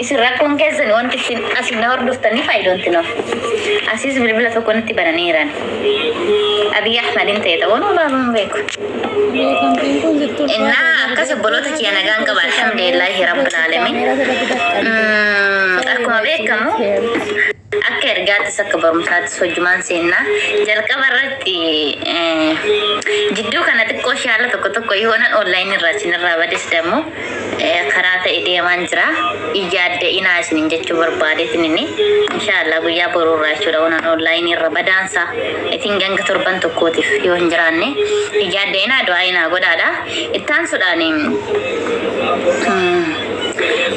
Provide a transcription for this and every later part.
Isirakun keessa ni wanti asin na hordoftani faayidonti no. Asis bilbila tokko natti bananiiran. Abiy Ahmedin ta'e ta'uu baabun beeku. Innaa akkas obboloota kiyya nagaan qaba alhamdulillahi rabbil alamin. Akkuma beekamu akka ergaattis akka barumsaattis hojjumaan seennaa jalqaba irratti jidduu kana xiqqoo shaala tokko yoonan online irraa isinirraa badis dammoo karaa ta'e deemaan jira ijaadde inaa isinin jechuu barbaadeetin inni inshaallah guyyaa boruurraa jechuudha oonan online irra badaansa itin ganga torban tokkootiif yoo hin jiraanne ijaadde inaa du'aa inaa godhaadha ittaan sudhaaniin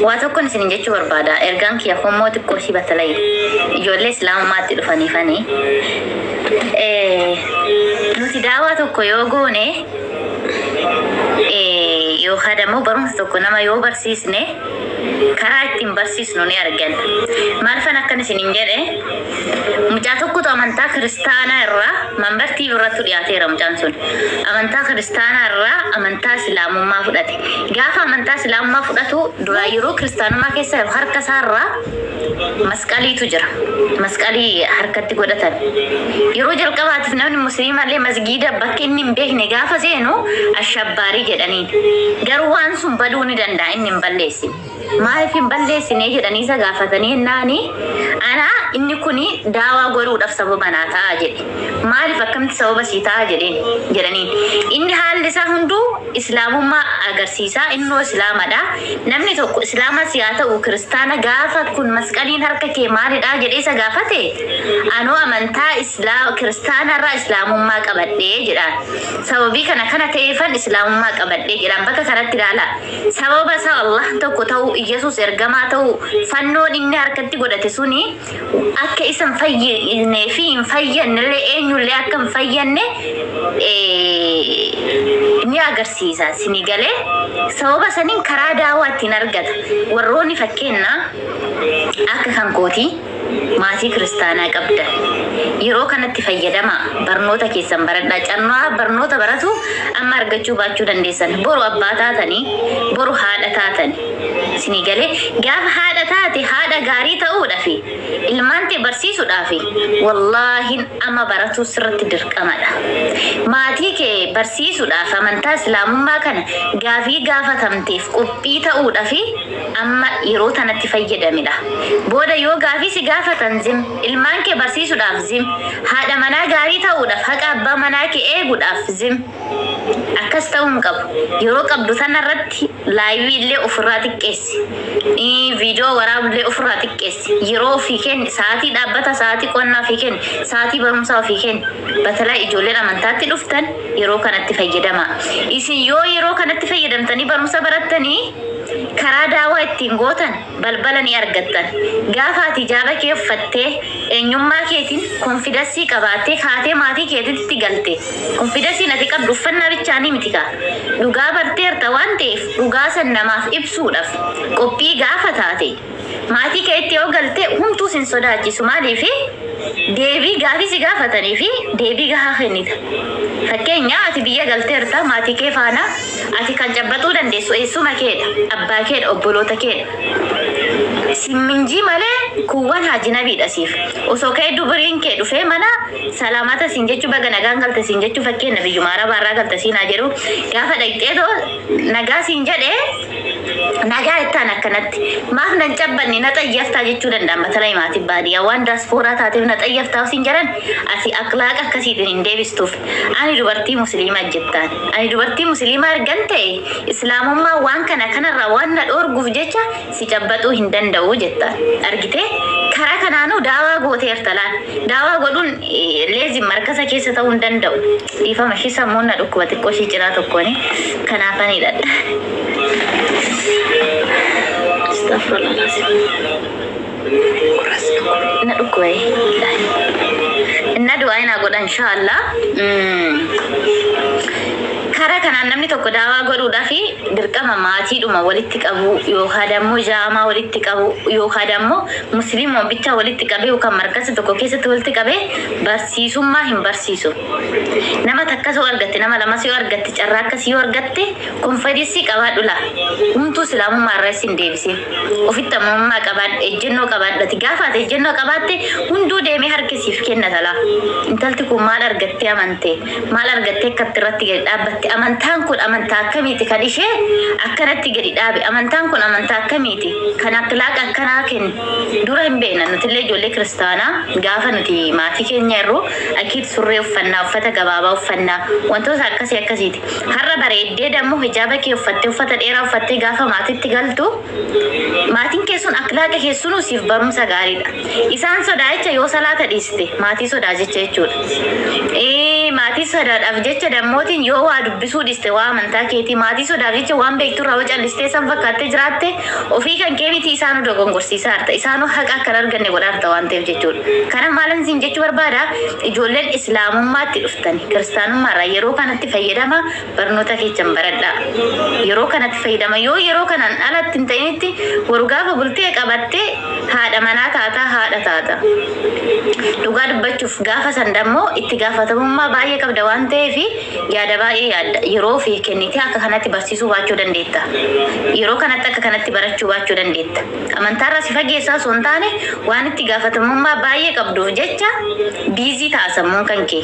waa tokkon isinin jechuu barbaada ergaan kiyya hommoo xiqqoo shi batalay ijoollee islaamummaatti dhufaniifanii nuti daawaa tokko yoo goone yoo hadamoo barumsa tokko nama yoo barsiisne karaa ittiin barsiisnu ni arganna maal fan akkan isinin jedhe mucaa tokkotu amantaa kiristaanaa irraa manbartii birratti dhiyaateera mucaan sun amantaa kiristaanaa irraa amantaa islaamummaa fudhate gaafa amantaa islaamummaa fudhatu dura yeroo kiristaanummaa keessa harka isaa irraa masqaliitu jira masqalii harkatti godhatan yeroo jalqabaatiif namni musliimallee masgiida bakka inni hin beekne gaafa seenu ashabbaarii jedhaniin garuu waan sun baduu ni danda'a inni hin balleessin maaliif hin balleessine jedhanii isa gaafatanii naani ana inni kuni daawaa godhuudhaaf sababa naa ta'a jedhe maaliif akkamitti sababa sii ta'a jedhaniin inni haalli isaa hunduu islaamummaa agarsiisaa innoo islaamadha namni tokko islaamas yaa ta'u kiristaana gaafa kun masqaliin harka kee maalidha jedhee isa gaafate anoo amantaa kiristaanarraa islaamummaa qabadhee jedhaan sababii kana ta'eefan islaamummaa qabadhee jedhaan bakka kanatti ilaala sababa isaa Allah tokko ta'u Yesus ergamaa ta'u fannoon inni harkatti godhate suni akka isan fayyine fi hin fayyannellee eenyullee akka hin fayyanne ni agarsiisa sini galee sababa saniin karaa daawaa ittiin argata warroonni fakkeenna akka kan kooti maatii kiristaanaa qabdan yeroo kanatti fayyadama barnoota keessan baradhaa cannaa barnoota baratu amma argachuu baachuu dandeessan boru abbaa taatanii boru haadha taatanii sini galee gaafa haadha taate haadha gaarii ta'uudhaaf ilmaan tee barsiisuudhaaf wallaahi amma baratu sirriitti dirqamadha maatii kee barsiisuudhaaf amantaa islaamummaa kana gaafii gaafatamteef qophii ta'uudhaaf amma yeroo tanatti fayyadamidha booda yoo gaafii si gaafatan zim ilmaan kee barsiisuudhaaf zim haadha manaa gaarii ta'uudhaaf haqa abbaa manaa kee eeguudhaaf zim akkas ta'uun qabu yeroo qabdu tanarratti laayivii illee ofirraa xiqqeessi viidiyoo waraabullee ofirraa xiqqeessi yeroo ofii kenni sa'aatii dhaabbata sa'aatii qonnaa ofii kenni sa'aatii barumsaa ofii kenni batalaa ijoolleen amantaatti dhuftan yeroo kanatti fayyadama isin yoo yeroo kanatti fayyadamtanii barumsa barattanii karaa daawaa ittiin gootan balbala ni argattan gaafa ati jaaba kee uffattee eenyummaa keetiin konfidansii qabaattee kaatee maatii keetitti galte konfidansiin ati qabdu uffannaa bichaanii mitika dhugaa barteerta waan ta'eef dhugaa san namaaf ibsuudhaaf qophii gaafa taate maatii keetti yoo galte humtuu sin sodaachisu maaliif deebii gaafii si gaafatanii fi deebii gahaa kennita fakkeenya ati biyya galteerta maatii kee faana ati kan cabbatuu dandeessu eessuma keedha abbaa keedha obboloota keedha simminjii malee kuwwan haji nabiidha siif osoo kee duburiin kee dhufee mana salaamata siin jechuu baga nagaan galte siin jechuu fakkeenya biyyuma arabaarraa galte siin haa jedhu gaafa dhaqxee nagaa siin jedhee nagaa ittaan akkanatti maaf nan cabbanni na xayyaftaa jechuu danda'an matalaa maatii baadiyyaa waan daaspooraa taateef na xayyaftaa siin jedhan ati akhlaaqa akkasiitiin hin deebistuuf ani dubartii musliimaa jettaan ani dubartii musliimaa argan ta'e islaamummaa waan kanarraa waan na dhoorguuf jecha si cabbatuu hin danda'u jettaan argite karaa kanaanuu daawaa gooteerta laan daawaa godhuun leezin markasa keessa ta'uu hin danda'u dhiifama shi sammuun na dhukkuba xiqqoo shi ciraa tokkooni kanaafanidha Astaghfirullah naduk way inna doa ina goda inshallah kara kanaan namni tokko daawaa godhuudhaaf dirqama maatiidhuma walitti qabu yookaan ammoo jaamaa walitti qabu yookaan ammoo musliimoon bicha walitti qabee yookaan markasa tokko keessatti walitti qabee barsiisummaa hin barsiisu. Nama takka soo argatte nama lama soo argatte carraa akkasii yoo argatte konfidensii qabaadhu la humtuu islaamummaa irraa isin deebisee ofitti amanamummaa qabaadhu ejjennoo qabaadhati gaafa ati ejjennoo qabaatte hunduu deemee harkisiif kennata la intalti kun maal argattee amante maal argattee akkatti irratti gadi dhaabbatte amantaan kun amantaa akkamiiti kan ishee akkanatti gadi dhaabe amantaan kun amantaa akkamiiti kan akhlaaqa akkanaa kennu dura hin beekna nutillee ijoollee kiristaanaa gaafa nuti maatii keenya irruu akiit surree uffannaa uffata gabaabaa uffannaa wantoota akkasiiti har'a bareeddee dammoo hijaaba kee uffattee uffata dheeraa uffattee gaafa maatiitti galtu maatiin keessun akhlaaqa keessunuu siif barumsa gaariidha isaan sodaa jecha yoo salaata dhiiste maatii sodaa jechuudha maatii sodaadhaaf jecha dammootiin yoo waa dubbisuu dhiste waa amantaa keetii maatii sodaaf jecha waan beekturraa waa callistee san fakkaattee jiraatte ofii kan kee miti isaanuu dogongorsiisaa harta isaanuu haqa akka arganne godhaarta waan ta'eef jechuudha kana maalan siin jechuu barbaada ijoolleen islaamummaatti dhuftani kiristaanummaarraa yeroo kanatti fayyadama barnoota keessan baradhaa yeroo kanatti fayyadama yoo yeroo kanaan alatti hin ta'initti warra gaafa bultee qabattee haadha manaa taata dhugaa dubbachuuf gaafa san dammoo itti gaafatamummaa baay'ee qabda waan ta'eef yaada baay'ee yaadda yeroo fi kennitee akka kanatti barsiisuu baachuu dandeetta yeroo kanatti akka kanatti barachuu baachuu dandeetta amantaarraa si fageessaa osoo hin taane waan itti gaafatamummaa baay'ee qabduuf jecha biizii ta'a sammuun kan kee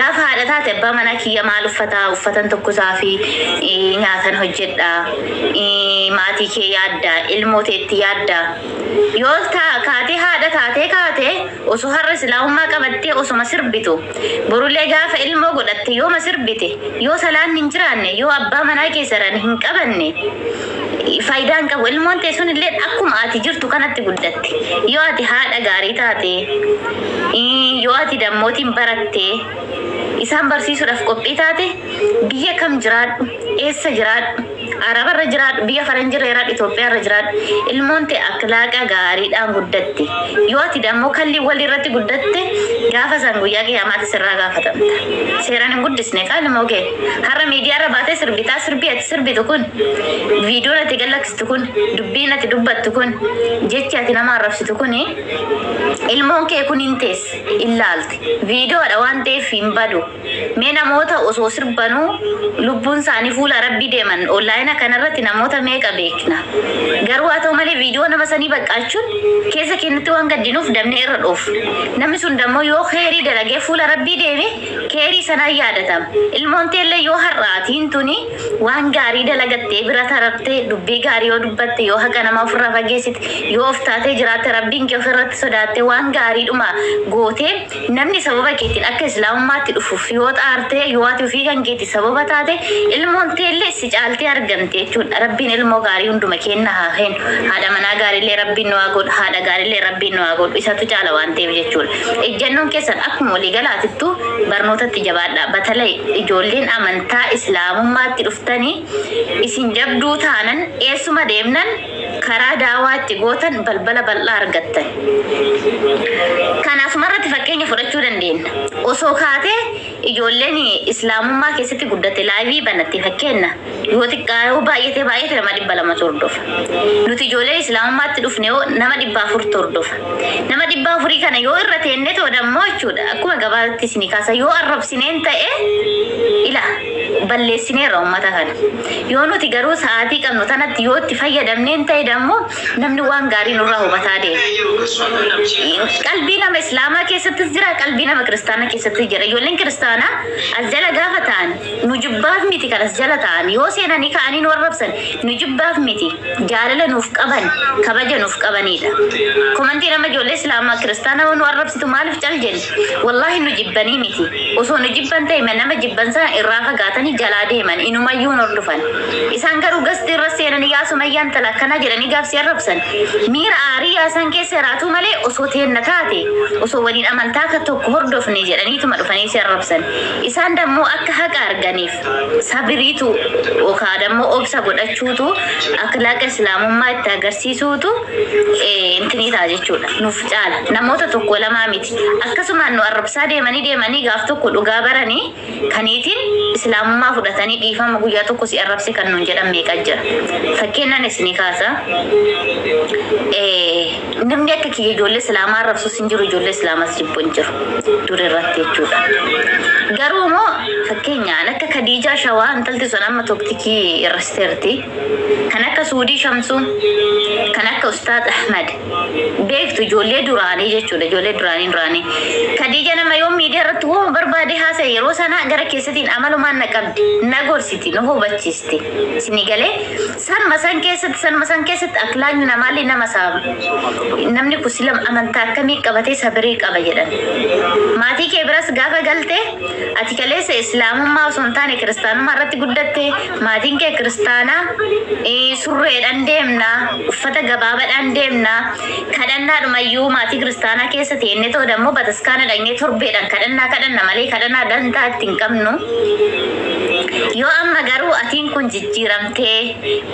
gaafa haadha taate abbaa manaa kiyya maal uffatan tokkosaa fi nyaatan hojjedhaa maatii kee yaaddaa ilmoo teetti yaaddaa yoo kaatee haadha taatee osoo har'a islaamummaa qabattee osoma sirbitu borullee gaafa ilmoo godhatte yoo sirbite yoo salaan hin jiraanne yoo abbaa manaa keessan hin qabanne faayidaan qabu ilmoon teessun illee akkuma ati jirtu kanatti guddatti yoo ati haadha gaarii taate yoo ati dammootiin baratte isaan barsiisuudhaaf qophii taate biyya kam jiraadhu eessa jiraadhu arabarra jiraadhu biyya faranjirra jiraadhu Itoophiyaarra jiraadhu ilmoon tee akhlaaqa gaariidhaan guddatti yoo ati dammoo kalli walirratti guddatte gaafa san guyyaa qiyaamaatti sirraa gaafatamta seeraan hin guddisne qaaluma ogee har'a miidiyaarra baatee sirbitaa ati sirbitu kun viidiyoon ati gallakkistu kun dubbiin ati dubbattu kun jechi ati nama arrabsitu kun ilmoon kee kun hin tees illaalti viidiyoodha waan ta'eef hin badu mee namoota osoo sirbanuu lubbuun isaanii fuula rabbii deeman onlaayina kanarratti namoota meeqa beekna garuu haa ta'u malee viidiyoo nama sanii baqqaachuun keessa keenyatti waan gaddinuuf damne irra dhoof namni sun dammoo yoo kheyrii dalagee fuula rabbii deeme kheyrii sanaan yaadatama ilmoon teellee yoo har'aatiin tuni waan gaarii dalagattee bira tarartee dubbii gaarii yoo dubbatte yoo haqa nama ofirraa fageessite yoo of taatee jiraatte rabbiin kee ofirratti sodaatte waan gaariidhuma gootee namni sababa keetiin akka islaamummaatti dhufuuf yoo xaartee yoo ati ofii kan keetti sababa taate ilmoon teellee si caaltee argamte jechuudha rabbiin ilmoo gaarii hunduma kenna haa kennu haadha manaa gaariillee rabbiin nu haa godhu haadha gaariillee rabbiin nu haa godhu isatu caala waan ta'eef jechuudha ejjennoon keessan akkuma waliigalaatittu barnootatti jabaadha batalay ijoolleen amantaa islaamummaatti dhuftanii isin jabduu taanan eessuma deemnan karaa daawaatti gootan balbala bal'aa argattan kanaaf marratti fakkeenya fudhachuu dandeenya osoo kaatee ijoolleen islaamummaa keessatti guddatte laayivii banatti fakkeenya yoo xiqqaa baay'ate nama 200 hordofa nuti ijoollee islaamummaatti dhufne nama 400 hordofa nama 400 kana yoo irra teenne too dammoo jechuudha akkuma gabaatti isin kaasa yoo arrabsineen ta'e ila balleessineerra uummata kana yoo nuti garuu sa'aatii qabnu tanatti yoo itti fayyadamneen ta'e dammoo namni waan gaarii nurraa hubataa deema qalbii nama islaamaa keessattis jira qalbii nama kiristaanaa keessattis jira ijoolleen kiristaanaa as jala gaafa ta'an nu jibbaaf miti kan as jala ta'an yoo seenanii ka'anii nu arrabsan nu jibbaaf miti jaalala nuuf qaban kabaja nuuf qabanidha komantii nama ijoollee islaamaa kiristaanaa nu arrabsitu maaliif cal jenni wallaahi nu jibbanii miti osoo nu jibban ta'e nama jibban sana irraa fagaatanii jalaa deeman inumayyuu hordofan isaan garuu gasti irra seenanii yaasumayyaan tala akkana jedhanii gaafsi arrabsan miira aarii yaasan keessa jiraatu malee osoo teenna taate osoo waliin amantaa akka tokko hordofne jedhaniituma dhufanii si arrabsan isaan dammoo akka haqa arganiif sabiriitu yookaan dammoo obsa godhachuutu akhlaaqa islaamummaa itti agarsiisuutu intini ta'a jechuudha nuuf caala namoota tokko lamaa miti akkasumaan nu arrabsaa deemanii gaaf tokko dhugaa baranii kaniitiin islaam islaamummaa fudhatanii dhiifama guyyaa tokko si arrabsi kan nuun jedhan meeqa jira. Fakkeenyaan isinii kaasa namni akka kiyya ijoollee islaamaa arrabsus hin jiru, ijoollee islaamas jibbu hin jiru dur irratti jechuudha. Garuu immoo fakkeenyaan akka Khadiijaa Shawaa intalti sun amma tokkikii irrasteerti, kan akka Suudii Shamsuu, kan akka Ustaad Ahmad beektu ijoollee duraanii jechuudha, ijoollee duraanii. Khadiija nama yoo miidiyaa irratti waan barbaade haasa'e yeroo sana gara keessatiin amalumaan na qabdi, na gorsiti, na hubachiisti. Isinii galee sanuma san keessatti akhlaaqni namaallee nama saama. Namni kun sila amantaa akkamii qabatee sabrii qaba jedhan. Maatii kee biras gaafa galte ati kaleessa islaamummaa osoo hin taane kiristaanummaa irratti guddatte, maatiin kee kiristaanaa, surreedhaan deemna, uffata gabaabaadhaan deemna, kadhannaadhumayyuu maatii kiristaanaa keessa teennee ta'u dammoo bataskaana dhaqnee torbeedhaan kadhanna malee kadhannaa dantaa itti hin qabnu. Yoo amma garuu atiin kun jijjiiramtee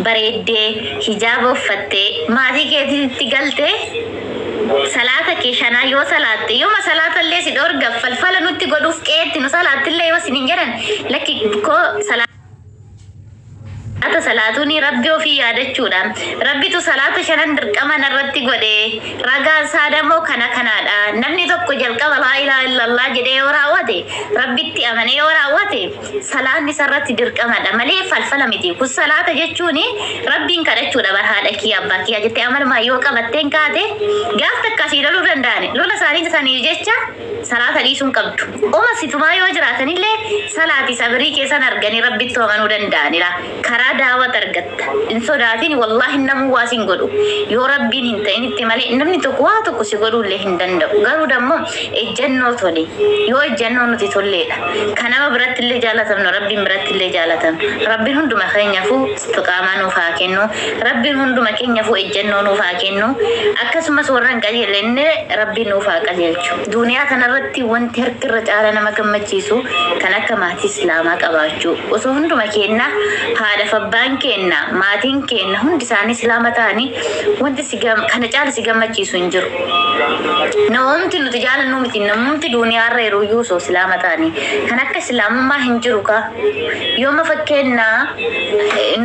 bareeddee hijaaba uffattee maatii keetitti galtee salaata kee shanaa yoo salaatte yooma salaata illee si dhoorga falfala nutti godhuuf qeetti nu salaattillee yoo sinin jedhan lakki koo Ata salaatuni rabbi ofii yaadachuudhaan rabbitu salaata shanan dirqama narratti godhe ragaan saadamoo kanaadha. Namni tokko jalqaba laa ilaaha illallah jedhee yoo raawwate rabbitti amanee yoo raawwate salaanni sarratti dirqamadha malee falfala miti. Kun salaata jechuun rabbiin kadhachuudha barhaadha kiyya abbaa kiyya jettee amalmaa yoo qabatteen kaate gaaf takkasii loluu danda'ani. Lola isaanii jecha salaata dhiisuun qabdu. Oma situmaa yoo jiraatanillee salaati sabrii keessan arganii rabbitti amanuu danda'anidha. Karaa daawwat argatta. In sodaatiin wallahi namu waasin godhu. Yoo rabbiin hin ta'initti malee namni tokko waa tokko si godhullee hin danda'u. Garuu dammoo ejjennoo tole. Yoo ejjennoo nuti tolleedha. Kanama birattillee jaalatamnu rabbiin birattillee jaalatamnu. Rabbiin hunduma keenyaafuu istiqaamaa nuuf haa kennu. Rabbiin hunduma keenyaafuu ejjennoo nuuf haa kennu. Akkasumas warraan qajeelenne rabbiin nuuf haa qajeelchu. Duniyaa kanarratti wanti harkirra caala nama gammachiisu kan akka maatii islaamaa qabaachuu. Osoo hunduma keenna haadha abbaan keenna maatiin keenna hundi isaanii islaama ta'anii wanti kana caala si gammachiisu hin jiru. Namoonni nuti jaalannu miti namoonni duniyaarra yeroo yuusoo islaama ta'anii kan akka islaamummaa hin jiru ka yooma fakkeenna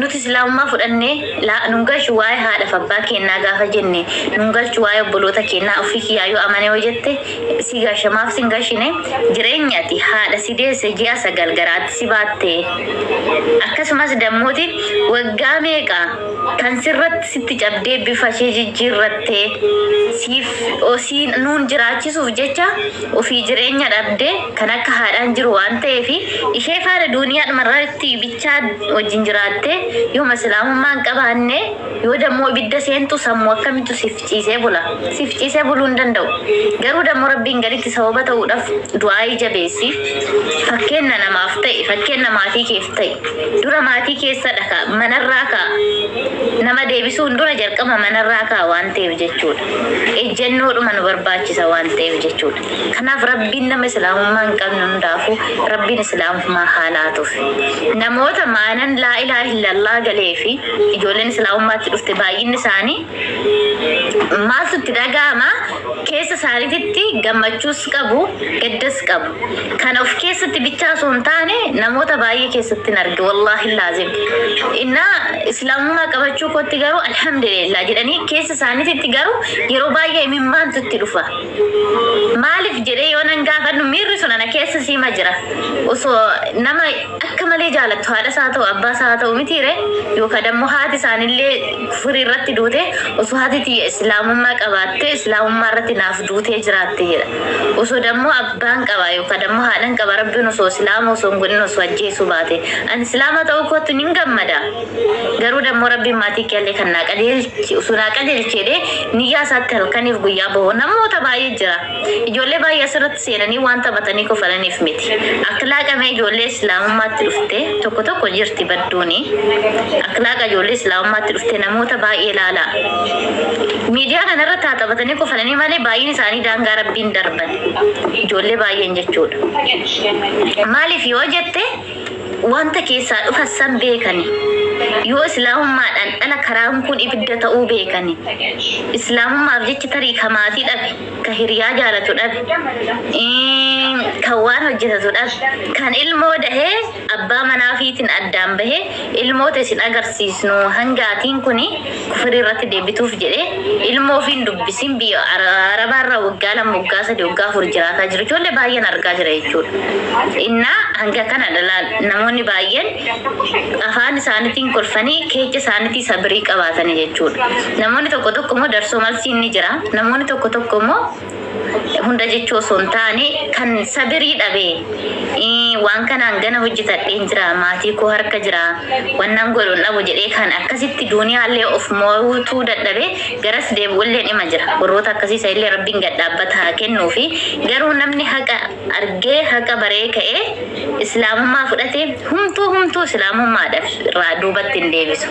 nuti islaamummaa fudhannee nungalchu waa'ee haadha abbaa keennaa gaafa jenne nungalchu waa'ee obboloota keennaa ofii kiyyaa yoo amane yoo jette si gashamaaf si gashine jireenyaati haadha si deesse ji'a 9 garaatti si baatte akkasumas dammooti waggaa meeqa kan sirratti sitti cabdee bifa ishee jijjiirrattee siif osiin nuun jiraachisuuf jecha ofii jireenya dhabdee kan akka haadhaan jiru waan ta'eef ishee faana duniyaadhuma irratti bichaa wajjin jiraattee yoo islaamummaan qabaanne yoo dammoo ibidda seentu sammuu akkamitti sifciisee buluu hin danda'u. Garuu dammoo rabbiin gaditti sababa ta'uudhaaf du'aa jabeessi fakkeenya namaaf ta'e fakkeenya maatii keef ta'e dura maatii keessa dhaka manarraa ka nama deebisuun dura jalqaba manarraa ka waan ta'eef jechuudha. Ejjennoodhuma nu barbaachisa waan ta'eef jechuudha. Kanaaf rabbiin nama islaamummaa hin qabne hundaafuu rabbiin islaamummaa haalaatuuf namoota maanan laa ilaaha illallah galee fi ijoolleen islaamummaatti dhufte baay'inni isaanii maaltu itti dhaga'ama keessa isaaniitti gammachuus qabu gaddas qabu. Kan of keessatti bichaa osoo hin taane namoota baay'ee keessatti hin arge wallahi laazim. Inna islaamummaa qabachuu kootti garuu alhamdulillah jedhanii keessa isaaniitti garuu yeroo baay'ee mimmaantu itti dhufa. Maaliif jedhee yoo nan gaafannu miirri sun ana keessa siima jira. Osoo nama akka malee jaalattu haadha isaa ta'u abbaa isaa ta'u mitiire yookaan dammoo haati isaanillee kufurii irratti duute osoo haati islaamummaa qabaatte islaamummaa irratti naaf duutee jiraatte jedha. Osoo dammoo abbaan qaba yookaan dammoo haadhaan qaba rabbiin osoo islaama osoo hin godhin osoo ajjeesuu baate ani islaama ta'uu kootti nin gammada. Garuu dammoo rabbiin maatii keellee kan naa qajeelchi osoo naa qajeelchedhe niyyaa isaatti halkaniif guyyaa bahu namoota baay'ee jira. Ijoollee baay'ee asirratti seenanii waan taphatanii kofalaniif miti. Akhlaaqamee ijoollee islaamummaatti dhufte tokko jirti badduuni. Akhlaaqa ijoollee islaamummaatti dhufte namoota baay'ee ilaala. Miidiyaa kanarratti haa taphatanii kofalanii malee baay'een isaanii daangaa rabbiin darban. Ijoollee baay'een jechuudha. Maaliif yoo jette wanta keessaa dhufa san beekani. Yoo islaamummaadhaan dhala karaan kun ibidda ta'uu beekani. Islaamummaaf jecha tarii ka maatii dhabe, ka hiriyaa jaalatu dhabe, kan waan hojjetatu dhabe, kan ilmoo dahee abbaa manaa fiitiin addaan bahee ilmoota isin agarsiisnu hangaatiin kuni kufri irratti deebituuf jedhee ilmoo ofiin dubbisin biyya arabaarraa waggaa lama waggaa sadii waggaa afur jiraataa jiru ijoollee baay'een argaa jira jechuudha. Innaa hanga kana namoonni baay'een afaan isaaniitiin kolfanii keecha isaaniitii sabrii qabaatanii jechuudha. Namoonni tokko tokko immoo darsoo malsiin ni jira. Namoonni tokko tokko immoo hunda jechuu osoo hin taane kan sabirii dhabee waan kanaan gana hojjetadheen jira maatii koo harka jira wannan godhuun dhabu jedhee kan akkasitti duuniyaallee of mootuu dadhabee garas deebi'ullee dhima jira. Warroota akkasiisa illee rabbiin gad dhaabbata haa kennuu fi garuu namni haqa argee haqa baree ka'ee islaamummaa fudhatee humtuu islaamummaadhaaf irraa duubatti hin deebisu.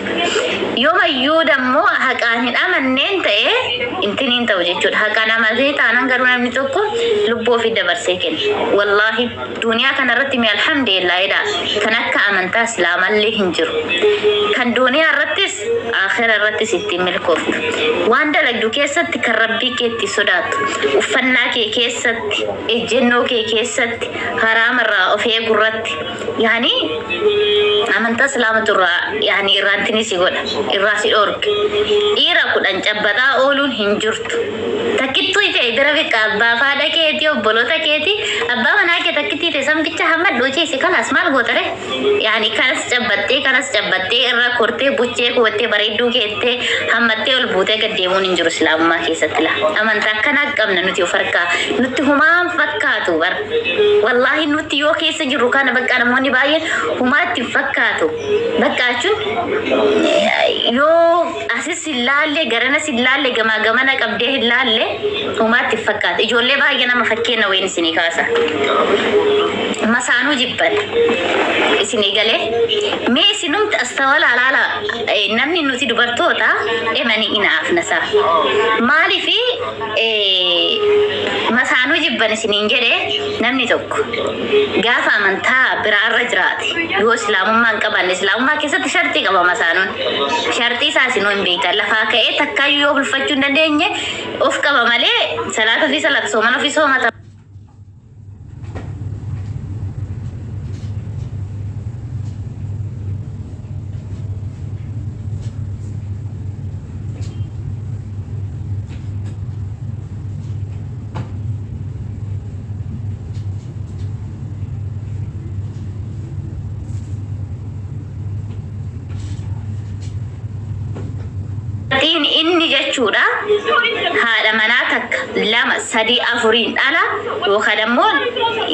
Yoomayyuu dammoo haqaan hin amanneen ta'ee intiniin ta'u jechuudha. Haqaan amanee taanaan garuu namni tokko lubbuu ofii dabarsee kenna. Wallaahi duuniyaa kanarratti mi alhamdulillah kan akka amantaa islaamallee hin jiru. Kan duuniyaa irrattis aakhira irrattis ittiin milkooftu. Waan dalagdu keessatti kan rabbii keetti sodaattu. Uffannaa kee keessatti, ejjennoo kee keessatti, haraamarraa of eegurratti. Yaani amantaa islaamaturraa yaani irraantini si godha. Irraa si dhorga. Dhiira kudhan cabbataa ooluun hin jirtu. Takkittuu ite bira biqqa abbaa faadha keetii obboloota keetii abbaa manaa kee takkittii ite sambicha hamma dhocheesi kanas maal gootare yaani kanas cabbattee irra kortee buchee kuwattee bareedduu keettee hammattee ol buutee gaddeemuun hin jiru islaamummaa keessatti la amantaa akkanaa qabna nuti of harkaa nutti humaan fakkaatu bar wallaahi nuti yoo keessa jirru kana bakka namoonni baay'een humaatti fakkaatu bakka jechuun yoo asis ilaalle garanas ilaalle gamana qabdee ilaalle humaatti fakkaata ijoollee baay'ee nama fakkeenya wayni isinii kaasa masaanuu jibban isinii galee mee isinumti astawala alaala namni nuti dubartoota emanii inaaf nasa maaliifi masaanuu jibban isiniin jedhee namni tokko gaafa amantaa biraarra jiraate yoo islaamummaan qaban islaamummaa keessatti shartii qaba masaanuun shartii isaa isinuu hin beektan lafaa ka'ee takkaayyuu yoo bulfachuu hin dandeenye of qaba malee salaata fi salaata soomana fi soomata inni jechuudha haadha manaa takka lama sadii afuriin dhala yookaan ammoo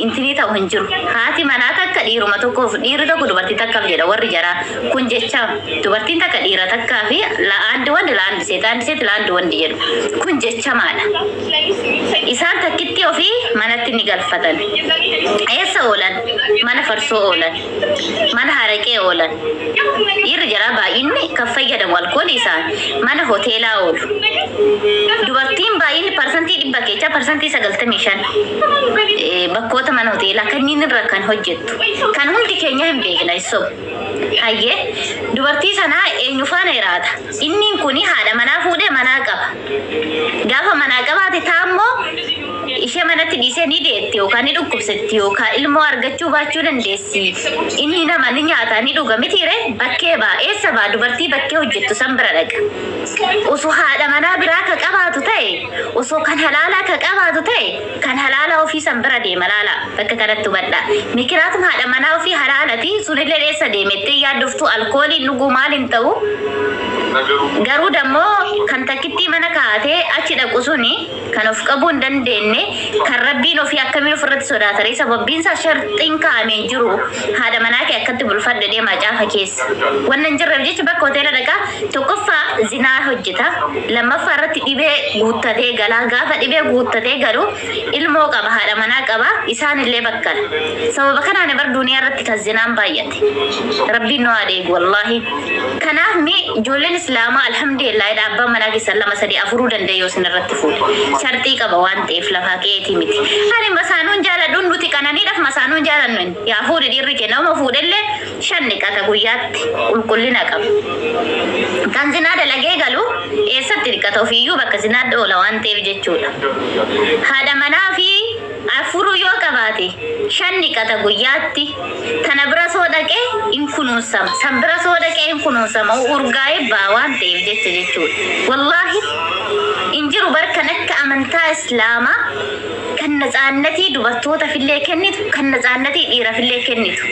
intinii ta'u hin jiru haati manaa takka dhiiruma tokkoof dhiirri tokko dubartii takkaaf jedha warri jaraa kun jecha dubartiin takka dhiira takkaa fi laandi wandi laandi seet laandi wandi jedhu kun jecha maadha isaan takkitti ofii manatti ni galfatan eessa oolan mana farsoo oolan mana haraqee oolan dhiirri jaraa baay'inni kan fayyadamu alkoolii isaan mana hoteelaa oolu dubartiin baay'inni parsantii 100 keessa parsantii 95 bakkoota mana hoteelaa kanneen irra kan hojjettu kan hundi keenya hin beekna iso hayyee dubartii sanaa eenyu faana jiraata inni kuni haadha manaa fuudhee manaa qaba gaafa manaa qabaate taammoo ishee manatti dhiisee ni deetti yookaan ni dhukkubsatti yookaan ilmoo argachuu baachuu dandeessi inni nama ni nyaata ni dhuga mitiire bakkee eessa baa dubartii bakkee hojjettu san bira dhaqa osoo haadha manaa biraa ka qabaatu ta'e osoo kan halaalaa ka qabaatu ta'e kan halaalaa ofii san bira deema laala bakka kanatti hubadha mikiraatuma haadha manaa ofii halaalati sunillee eessa deemettee yaaddoftu alkoolii dhuguu maaliin ta'u garuu dammoo kan takkitti mana kaatee achi dhaqu suni kan of qabuu hin dandeenye kan rabbiin ofii akkamiin ofirratti sodaatare sababbiin isaa sharxiin kaa'amee jiru haadha manaa kee akkatti bulfadha deemaa caafa keessa wannan jirreef jecha bakka hoteela dhaqaa tokkoffaa zinaa hojjeta lammaffaa irratti dhibee guuttatee galaa gaafa dhibee guuttatee galu ilmoo qaba haadha manaa qaba isaanillee bakkala sababa kanaan bar duuniyaa irratti kan zinaan baay'ate rabbiin nu adeegu wallaahi kanaaf mi ijoolleen islaamaa alhamdulillah abbaa manaa keessa lama sadii afuruu danda'e yoo isin irratti fuudhe shartii qaba waan ta'eef lafaa keetii miti ani masaanuun jaaladhuun nuti kananiidhaaf masaanuun jaalannu yaa fuudhe dhiirri kee nama fuudhellee shan dhiqata guyyaatti qulqullina qaba kan zinaa dalagee galu eessatti dhiqata ofiiyyuu bakka zinaa oola waan ta'eef jechuudha haadha manaa fi afuru yoo qabaate shanni qata guyyaatti tana bira soo dhaqee in kunuunsama san bira soo dhaqee in kunuunsama urgaa'ee baa waan ta'eef jechuudha wallahi injiru barkan akka amantaa islaamaa kan nazaannatii dubartoota fillee kennitu kan nazaannatii dhiira fillee kennitu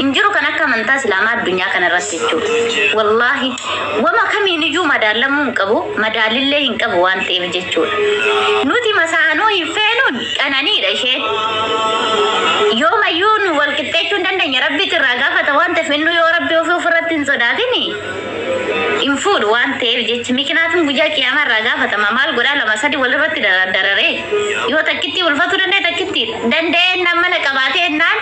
injiru kan akka amantaa islaamaa addunyaa kana irratti jechuudha wallahi wama kamiin iyyuu madaalamuu hin qabu madaalillee hin qabu waan ta'eef jechuudha nuti masaanuu hin feenuun qananiidha isheen yoo mayyuun wal qixxeechuu hin dandeenya rabbiitti irraa gaafata waan ta'eef inni yoo rabbii ofirratti hin sodaatini infuud waan ta'eef jechi mikinaatiin guyyaa qiyaamaa irraa gaafatama maal godhaa lama sadi walirratti dararee yoo takkitti ulfatu danda'e namana qabaatee naan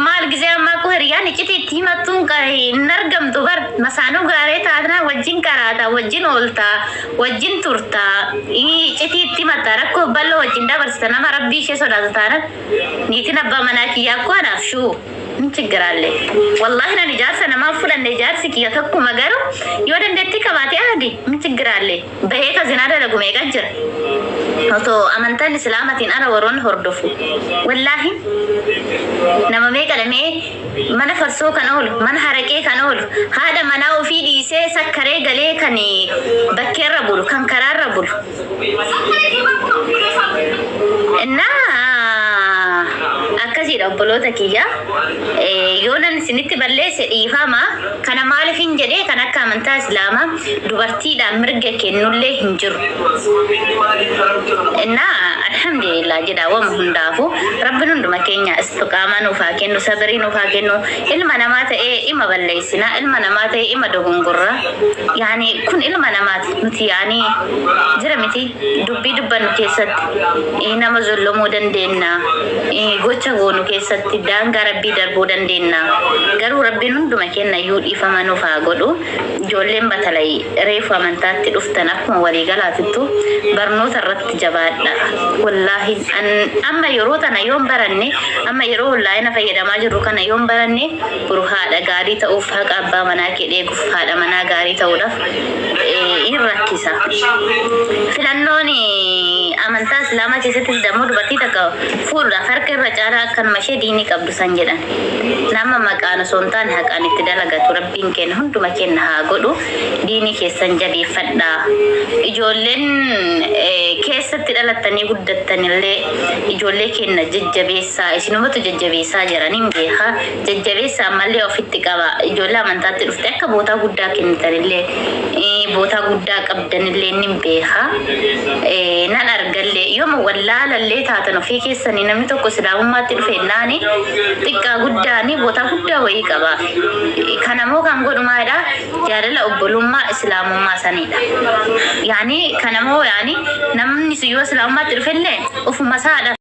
maal gizee ammaa ku hiriyaan icitiitti himattuun hin argamtu bar masaanuu gaaree taatnaa wajjin karaataa wajjin ooltaa wajjin turtaa icitiitti himatta rakkoo bal'oo wajjin dabarsita nama rabbii ishee sodaatu taana niitiin abbaa manaa kiyyaa akkoo anaaf shuu ችግራለኝ والله እኔ ጃርሰ ነማፉ ለኔ ጃርስ ኪያተኩ መገሩ ይወደንደቲ ከባቴ አዲ ምን ችግራለኝ በሄከ ዝናደ ለጉሜ ጋጀር ኦቶ አመንተን እስላማቲን አረ ወሮን ሆርዶፉ ወላሂ ነመሜ ቀለሜ من فرسو كنول من حركة كنول هذا مناو في ديسة سكرة قلة كني بكر ربول كان كرار ربول إننا أكثر أبلوتا كيا يونان سنتي بالله سيفاما كنا مال هنجري كنا كمان تاسلاما دوبارتي دامرجع كنولة هنجر إننا الحمد لله جدا ومهندافو ربنا ندمكينيا استقامة نفاكين نصبرين نفاكين ilma namaa ta'ee ima balleessina ilma namaa ta'ee ima dogongorra yaani kun ilma namaati nuti yaani jira miti dubbii dubbannu keessatti nama zulmuu dandeenya gocha goonu keessatti daangaa rabbii darbuu dandeenya garuu rabbiin hunduma kenna yoo dhiifama nuuf haa godhu ijoolleen batalay reefu amantaatti dhuftan akkuma waliigalaatittu barnoota irratti jabaadha wallaahi amma yeroo tana yoon baranne amma yeroo wallaayina fayyadamaa jirru kana yoon baranne burhaadha gaarii ta'uuf haqa abbaa manaa kedheeguuf haadha manaa gaarii ta'uudhaaf irrakkisa filannoon amantaa islaamaa keessattis dammoo dubartii takka fuudhuudhaaf harka irra caalaa akkanuma ishee diinii qabdu san jedhan nama maqaan osoo hin taane haqaan itti dalagatu rabbiin kenna hunduma kenna haa godhu diinii keessan jabeeffadhaa ijoolleen keessatti dhalattanii guddattanillee ijoollee kenna jajjabeessaa isinumatu jajjabeessaa jiraniin beekaa jajjabeessaa ammallee ofitti qaba ijoollee amantaatti dhufte akka bootaa guddaa kennitanillee bootaa guddaa qabdanillee nin beekaa nan argallee yooma wallaalallee taatan ofii keessanii namni tokko islaamummaatti dhufe naani xiqqaa guddaani bootaa guddaa wayii qaba kanamoo kan godhumaadha jaalala obbolummaa islaamummaa sanidha yaani kanamoo yaani namni yoo islaamummaatti dhufellee ofuma saadha